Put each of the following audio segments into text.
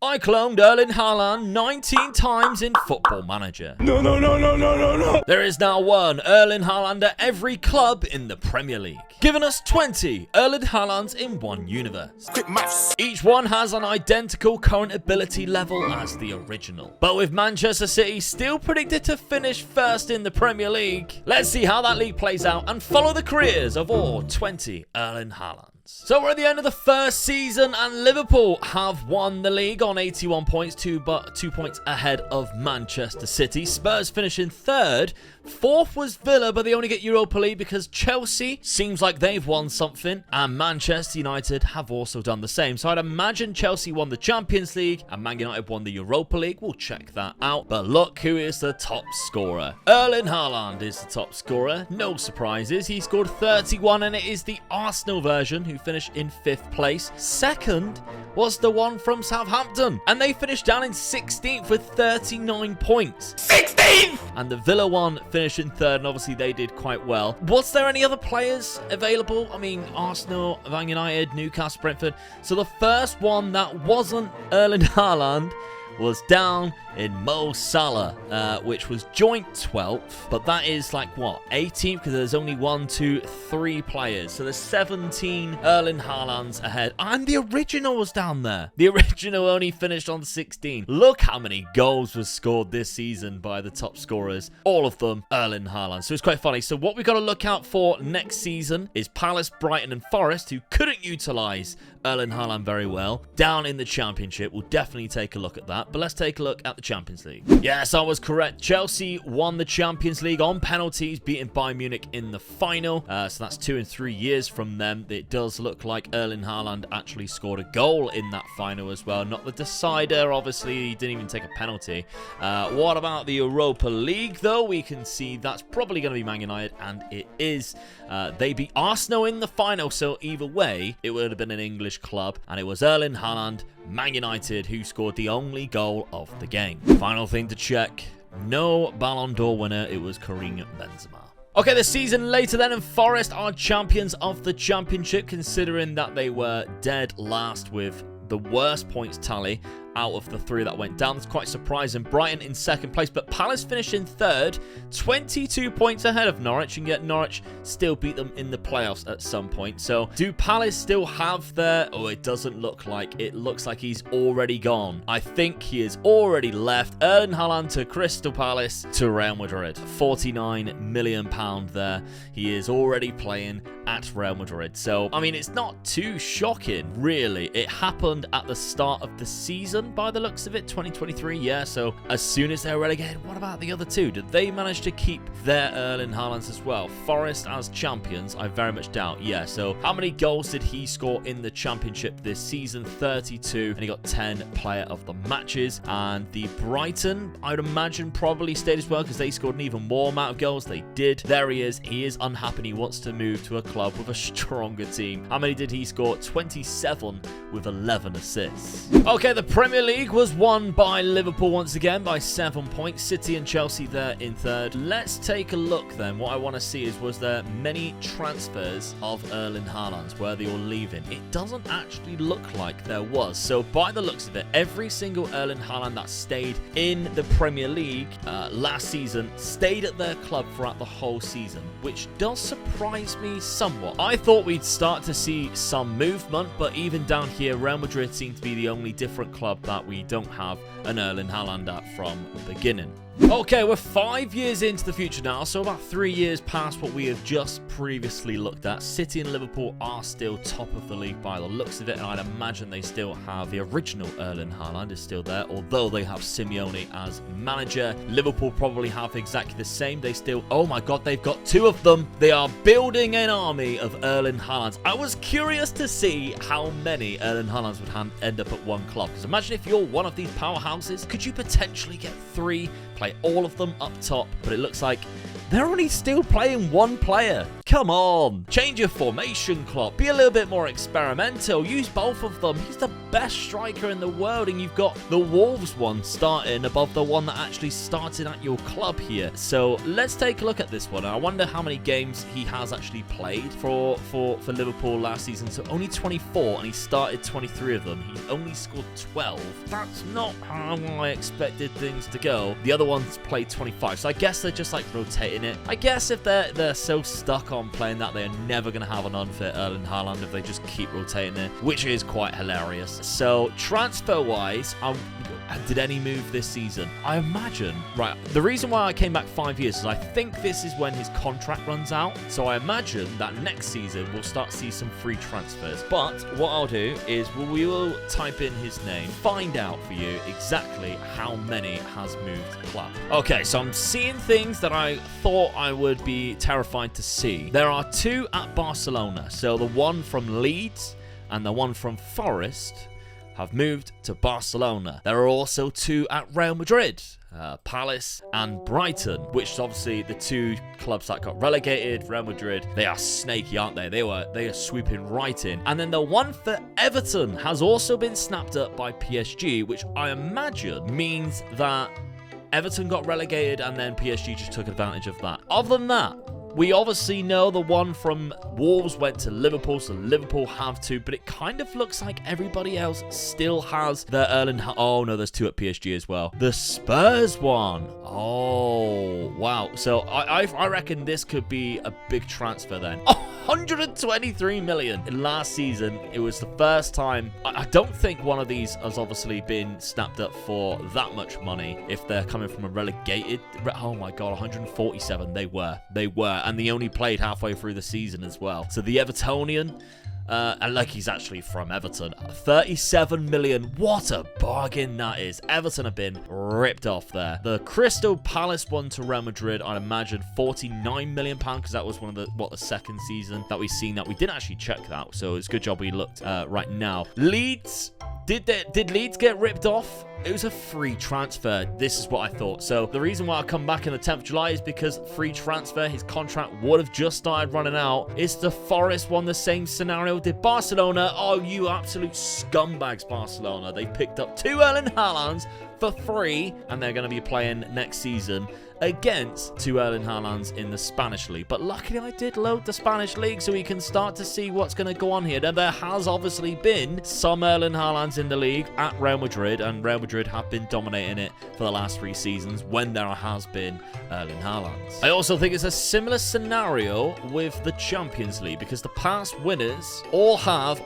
I cloned Erling Haaland 19 times in Football Manager. No. There is now one Erling Haaland at every club in the Premier League, giving us 20 Erling Haalands in one universe. Quick maths. Each one has an identical current ability level as the original. But with Manchester City still predicted to finish first in the Premier League, let's see how that league plays out and follow the careers of all 20 Erling Haalands. So we're at the end of the first season and Liverpool have won the league on 81 points, 2 points ahead of Manchester City. Spurs finishing third. Fourth was Villa, but they only get Europa League because Chelsea seems like they've won something, and Manchester United have also done the same. So I'd imagine Chelsea won the Champions League and Man United won the Europa League. We'll check that out. But look who is the top scorer. Erling Haaland is the top scorer. No surprises. He scored 31, and it is the Arsenal version who finished in 5th place. Second was the one from Southampton, and they finished down in 16th with 39 points. 16th! And the Villa one finished in 3rd, and obviously they did quite well. Was there any other players available? I mean, Arsenal, Man United, Newcastle, Brentford. So the first one that wasn't Erling Haaland was down in Mo Salah, which was joint 12th, but that is like what, 18th, because there's only 1, 2, 3 players, so there's 17 Erling Haalands ahead, and the original was down there. The original only finished on 16. Look how many goals was scored this season by the top scorers, all of them Erling Haaland. So it's quite funny. So what we've got to look out for next season is Palace, Brighton and Forest, who couldn't utilise Erling Haaland very well down in the Championship. We'll definitely take a look at that, but let's take a look at the Champions League. Yes, I was correct. Chelsea won the Champions League on penalties, beating Bayern Munich in the final. So that's 2 and 3 years from them. It does look like Erling Haaland actually scored a goal in that final as well. Not the decider, obviously. He didn't even take a penalty. What about the Europa League, though? We can see that's probably going to be Man United, and it is. They beat Arsenal in the final, so either way, it would have been an English club, and it was Erling Haaland, Man United, who scored the only goal of the game. Final thing to check, no Ballon d'Or winner, it was Karim Benzema. Okay, the season later then, and Forest are champions of the Championship, considering that they were dead last with the worst points tally out of the 3 that went down. That's quite surprising. Brighton in 2nd place, but Palace finished in 3rd, 22 points ahead of Norwich, and yet Norwich still beat them in the playoffs at some point. So do Palace still have their... Oh, it doesn't look like. It looks like he's already gone. I think he has already left. Erling Haaland to Crystal Palace to Real Madrid. £49 million there. He is already playing at Real Madrid. So, I mean, it's not too shocking, really. It happened at the start of the season, by the looks of it, 2023, yeah. So as soon as they're relegated, what about the other 2? Did they manage to keep their Erling Haalands as well? Forest as champions, I very much doubt. Yeah, so how many goals did he score in the Championship this season? 32, and he got 10 player of the matches. And the Brighton, I would imagine, probably stayed as well, because they scored an even more amount of goals. They did. There he is. He is unhappy. He wants to move to a club with a stronger team. How many did he score? 27 with 11 assists. Okay, the Premier League was won by Liverpool once again by 7 points. City and Chelsea there in 3rd. Let's take a look then. What I want to see is, was there many transfers of Erling Haaland's? Were they all leaving? It doesn't actually look like there was. So by the looks of it, every single Erling Haaland that stayed in the Premier League last season stayed at their club throughout the whole season, which does surprise me somewhat. I thought we'd start to see some movement, but even down here, Real Madrid seemed to be the only different club that we don't have an Erling Haaland at from the beginning. Okay, we're 5 years into the future now, so about 3 years past what we have just previously looked at. City and Liverpool are still top of the league by the looks of it, and I'd imagine they still have the original Erling Haaland is still there, although they have Simeone as manager. Liverpool probably have exactly the same. They still, oh my god, they've got 2 of them. They are building an army of Erling Haalands. I was curious to see how many Erling Haalands would end up at one club, because imagine if you're one of these powerhouses, could you potentially get 3, play all of them up top? But it looks like they're only still playing 1 player. Come on. Change your formation, Klopp. Be a little bit more experimental. Use both of them. He's the best striker in the world, and you've got the Wolves one starting above the one that actually started at your club here. So let's take a look at this one. I wonder how many games he has actually played for Liverpool last season. So only 24, and he started 23 of them. He only scored 12. That's not how I expected things to go. The other ones played 25, so I guess they're just like rotating it. I guess if they're so stuck on playing that, they're never going to have an unfit Erling Haaland if they just keep rotating it, which is quite hilarious. So transfer-wise, did any move this season? I imagine, right, the reason why I came back 5 years is I think this is when his contract runs out. So I imagine that next season we'll start to see some free transfers. But what I'll do is we will type in his name, find out for you exactly how many has moved club. Okay, so I'm seeing things that I thought I would be terrified to see. There are 2 at Barcelona. So the one from Leeds and the one from Forest have moved to Barcelona. There are also 2 at Real Madrid, Palace and Brighton, which is obviously the 2 clubs that got relegated. Real Madrid, they are snaky, aren't they? They are swooping right in. And then the one for Everton has also been snapped up by PSG, which I imagine means that Everton got relegated and then PSG just took advantage of that. Other than that, we obviously know the one from Wolves went to Liverpool, so Liverpool have 2, but it kind of looks like everybody else still has their Erling. Oh, no, there's 2 at PSG as well. The Spurs one. Oh, wow. So I reckon this could be a big transfer then. 123 million. In last season, it was the first time. I don't think one of these has obviously been snapped up for that much money if they're coming from a relegated. Oh my God, 147. They were. And they only played halfway through the season as well. So the Evertonian, and like he's actually from Everton, 37 million. What a bargain that is. Everton have been ripped off there. The Crystal Palace one to Real Madrid, I'd imagine 49 million pounds, because that was one of the second season that we've seen that. We didn't actually check that, so it's a good job we looked right now. Leeds. Did Leeds get ripped off? It was a free transfer. This is what I thought. So the reason why I come back in the 10th of July is because free transfer, his contract would have just started running out. It's the Forest one, the same scenario. Did Barcelona? Oh, you absolute scumbags, Barcelona. They picked up 2 Erling Haalands for free, and they're going to be playing next season against 2 Erling Haalands in the Spanish League. But luckily I did load the Spanish League so we can start to see what's going to go on here. Now, there has obviously been some Erling Haalands in the league at Real Madrid, and Real Madrid have been dominating it for the last 3 seasons when there has been Erling Haalands. I also think it's a similar scenario with the Champions League, because the past winners all have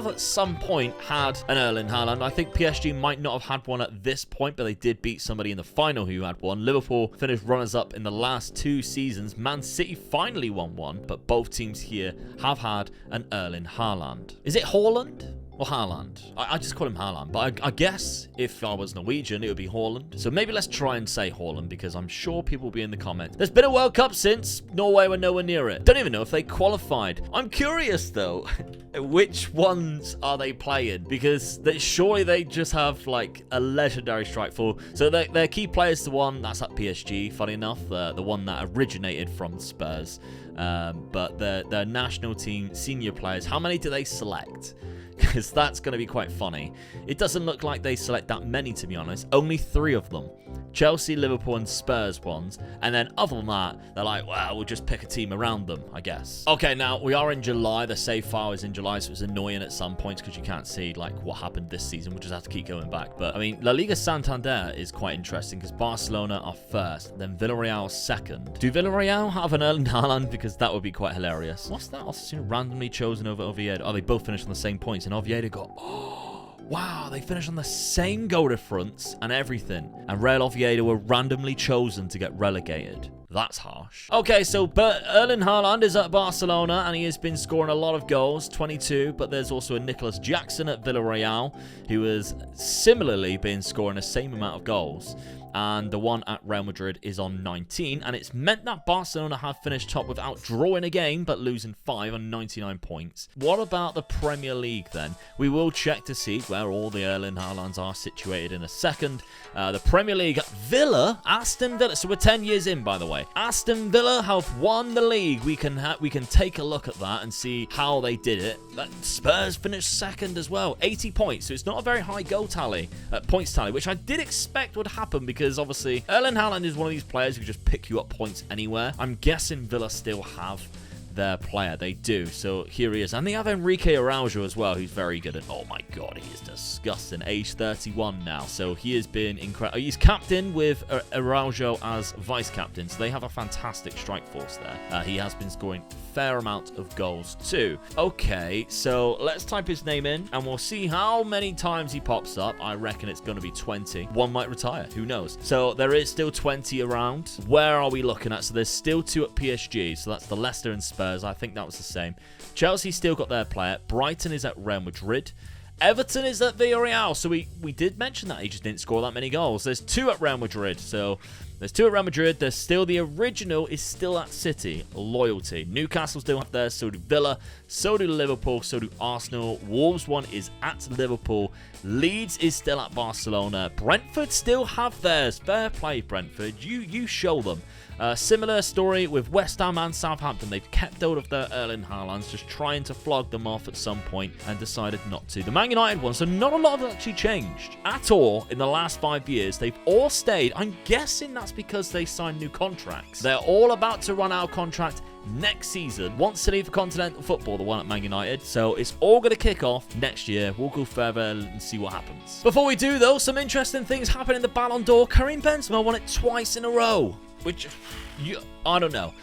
at some point had an Erling Haaland. I think PSG might not have had one at this point, but they did beat somebody in the final who had one. Liverpool finished runners-up in the last 2 seasons. Man City finally won one, but both teams here have had an Erling Haaland. Is it Haaland or Haaland? I just call him Haaland, but I guess if I was Norwegian, it would be Haaland. So maybe let's try and say Haaland, because I'm sure people will be in the comments. There's been a World Cup since. Norway were nowhere near it. Don't even know if they qualified. I'm curious, though, which ones are they playing? Because surely they just have, like, a legendary strike force. So their key players, the one that's at PSG, funny enough, the one that originated from Spurs. But their national team senior players, how many do they select? Because that's going to be quite funny. It doesn't look like they select that many, to be honest. Only 3 of them. Chelsea, Liverpool, and Spurs ones. And then other than that, they're like, well, we'll just pick a team around them, I guess. Okay, now, we are in July. The save file is in July, so it's annoying at some points because you can't see, like, what happened this season. We'll just have to keep going back. But, I mean, La Liga Santander is quite interesting because Barcelona are first, then Villarreal second. Do Villarreal have an Erling Haaland? Because that would be quite hilarious. What's that? Also randomly chosen over Oviedo. Oh, they both finished on the same points, and Oviedo got... Wow, they finished on the same goal difference and everything. And Real Oviedo were randomly chosen to get relegated. That's harsh. Okay, so Erling Haaland is at Barcelona, and he has been scoring a lot of goals, 22. But there's also a Nicholas Jackson at Villarreal, who has similarly been scoring the same amount of goals. and the one at Real Madrid is on 19, and it's meant that Barcelona have finished top without drawing a game, but losing 5 on 99 points. What about the Premier League then? We will check to see where all the Erling Haalands are situated in a second. The Premier League, Villa, Aston Villa, so we're 10 years in, by the way. Aston Villa have won the league. We can take a look at that and see how they did it. Spurs finished second as well, 80 points, so it's not a very high goal tally, points tally, which I did expect would happen because obviously Erling Haaland is one of these players who can just pick you up points anywhere. I'm guessing Villa still have their player. They do. So here he is. And they have Enrique Araujo as well, who's very good at... Oh my god, he is disgusting. Age 31 now. So he has been incredible. He's captain with Araujo as vice captain. So they have a fantastic strike force there. He has been scoring a fair amount of goals too. Okay, so let's type his name in and we'll see how many times he pops up. I reckon it's going to be 20. One might retire. Who knows? So there is still 20 around. Where are we looking at? So there's still 2 at PSG. So that's the Leicester and Spurs. I think that was the same. Chelsea still got their player. Brighton is at Real Madrid. Everton is at Villarreal. So we did mention that he just didn't score that many goals. There's 2 at Real Madrid. So there's 2 at Real Madrid. There's still the original is still at City. Loyalty. Newcastle still have theirs. So do Villa. So do Liverpool. So do Arsenal. Wolves one is at Liverpool. Leeds is still at Barcelona. Brentford still have theirs. Fair play, Brentford. You show them. Similar story with West Ham and Southampton. They've kept hold of their Erling Haalands, just trying to flog them off at some point and decided not to. The Man United one, so not a lot have actually changed at all in the last 5 years. They've all stayed. I'm guessing that's because they signed new contracts. They're all about to run out of contract next season. Wants to leave for continental football, the one at Man United. So it's all going to kick off next year. We'll go further and see what happens. Before we do, though, some interesting things happen in the Ballon d'Or. Karim Benzema won it twice in a row. Which, I don't know.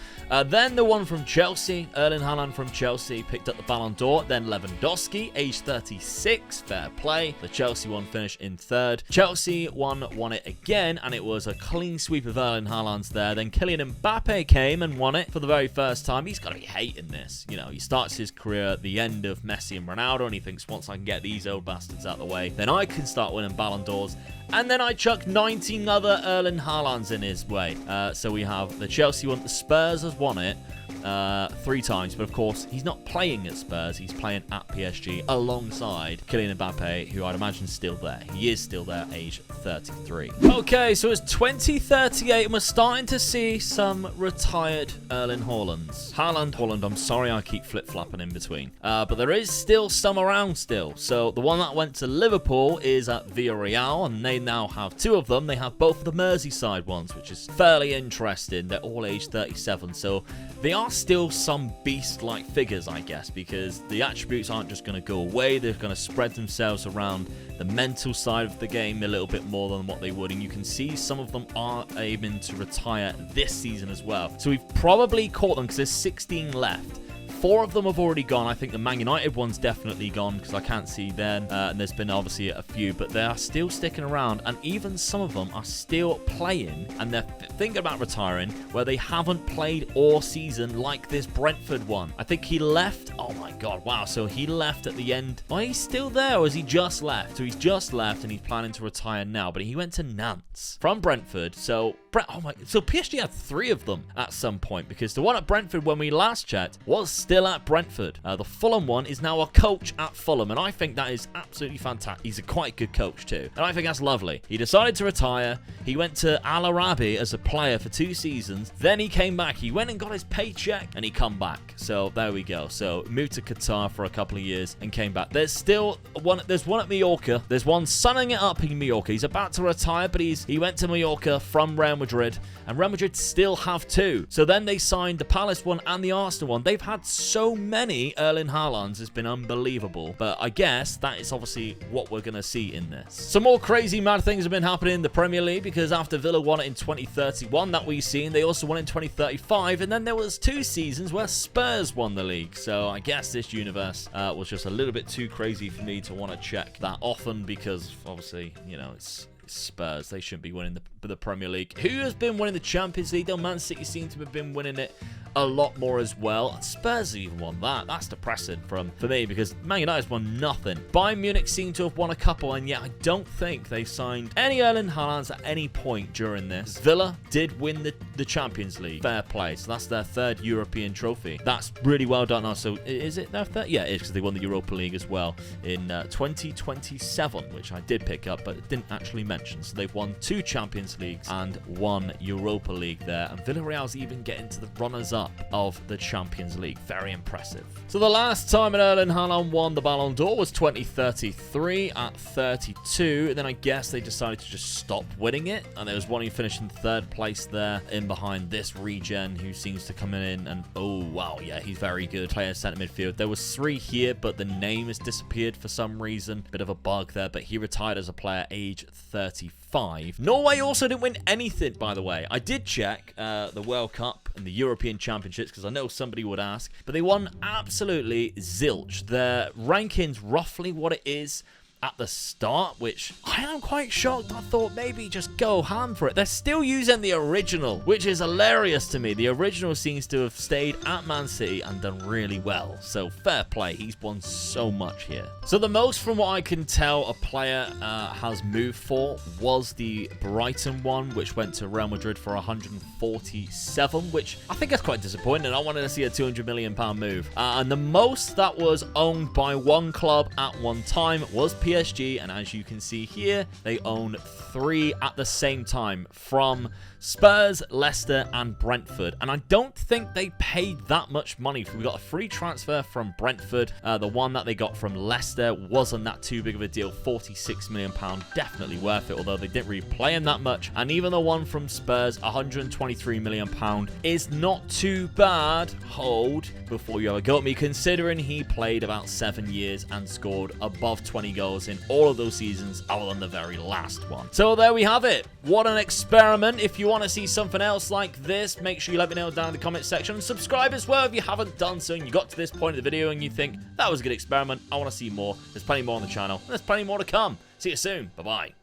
Then the one from Chelsea, Erling Haaland from Chelsea picked up the Ballon d'Or. Then Lewandowski, age 36, fair play. The Chelsea one finished in 3rd. Chelsea won it again, and it was a clean sweep of Erling Haaland's there. Then Kylian Mbappe came and won it for the very first time. He's got to be hating this. You know, he starts his career at the end of Messi and Ronaldo, and he thinks, once I can get these old bastards out of the way, then I can start winning Ballon d'Ors. And then I chuck 19 other Erling Haalands in his way. So we have the Chelsea one. The Spurs has won it 3 times. But of course, he's not playing at Spurs. He's playing at PSG alongside Kylian Mbappe, who I'd imagine is still there. He is still there, age 33. Okay, so it's 2038 and we're starting to see some retired Erling Haalands. Haaland, I'm sorry I keep flip-flopping in between. But there is still some around still. So the one that went to Liverpool is at Villarreal, and they now have 2 of them. They have both of the Merseyside ones, which is fairly interesting. They're all age 37, so they are still some beast-like figures, I guess, because the attributes aren't just going to go away. They're going to spread themselves around the mental side of the game a little bit more than what they would, and you can see some of them are aiming to retire this season as well. So we've probably caught them because there's 16 left. 4 of them have already gone. I think the Man United one's definitely gone because I can't see then. And there's been obviously a few, but they are still sticking around. And even some of them are still playing, and they're thinking about retiring where they haven't played all season, like this Brentford one. I think he left. Oh my god, wow. So he left at the end. Well, he's still there, or has he just left? So he's just left and he's planning to retire now. But he went to Nantes from Brentford. So so PSG had 3 of them at some point, because the one at Brentford when we last checked was still at Brentford. The Fulham one is now a coach at Fulham, and I think that is absolutely fantastic. He's a quite good coach too, and I think that's lovely. He decided to retire. He went to Al Arabi as a player for 2 seasons. Then he came back. He went and got his paycheck, and he come back. So there we go. So moved to Qatar for a couple of years and came back. There's still one. There's one at Mallorca. There's one sunning it up in Mallorca. He's about to retire, but he went to Mallorca from Real Madrid, and Real Madrid still have 2. So then they signed the Palace one and the Arsenal one. They've had so many Erling Haalands. It's been unbelievable. But I guess that is obviously what we're going to see in this. Some more crazy mad things have been happening in the Premier League, because after Villa won it in 2031, that we've seen, they also won it in 2035, and then there was 2 seasons where Spurs won the league. So I guess this universe was just a little bit too crazy for me to want to check that often, because obviously, you know, it's Spurs. They shouldn't be winning the Premier League. Who has been winning the Champions League, though? Man City seem to have been winning it a lot more as well. Spurs have even won that. That's depressing for me, because Man United's won nothing. Bayern Munich seem to have won a couple, and yet I don't think they signed any Erling Haalands at any point during this. Villa did win the Champions League. Fair play. So that's their third European trophy. That's really well done. Also, is it their third? Yeah, it is, because they won the Europa League as well in 2027, which I did pick up, but didn't actually mention. So they've won 2 Champions Leagues and 1 Europa League there. And Villarreal's even getting to the runners-up of the Champions League. Very impressive. So the last time Erling Haaland won the Ballon d'Or was 2033 at 32. And then I guess they decided to just stop winning it. And there was one who finished in 3rd place there, in behind this regen, who seems to come in and, oh, wow, yeah, he's very good. Player centre midfield. There was 3 here, but the name has disappeared for some reason. Bit of a bug there, but he retired as a player age 35. Norway also didn't win anything, by the way. I did check the World Cup and the European Championships, because I know somebody would ask, but they won absolutely zilch. Their ranking's roughly what it is at the start, which I am quite shocked. I thought maybe just go ham for it. They're still using the original, which is hilarious to me. The original seems to have stayed at Man City and done really well. So fair play. He's won so much here. So the most, from what I can tell, a player has moved for was the Brighton one, which went to Real Madrid for 147, which I think that's quite disappointing. I wanted to see a £200 million move. And the most that was owned by one club at one time was PSG, and as you can see here, they own 3 at the same time, from Spurs, Leicester, and Brentford. And I don't think they paid that much money. We got a free transfer from Brentford. The one that they got from Leicester wasn't that too big of a deal. £46 million, definitely worth it, although they didn't really play him that much. And even the one from Spurs, £123 million, is not too bad. Hold before you have a go at me, considering he played about 7 years and scored above 20 goals in all of those seasons, other than the very last one. So there we have it. What an experiment. If you want to see something else like this, make sure you let me know down in the comment section. Subscribe as well if you haven't done so and you got to this point of the video and you think that was a good experiment. I want to see more. There's plenty more on the channel, and there's plenty more to come. See you soon. Bye-bye.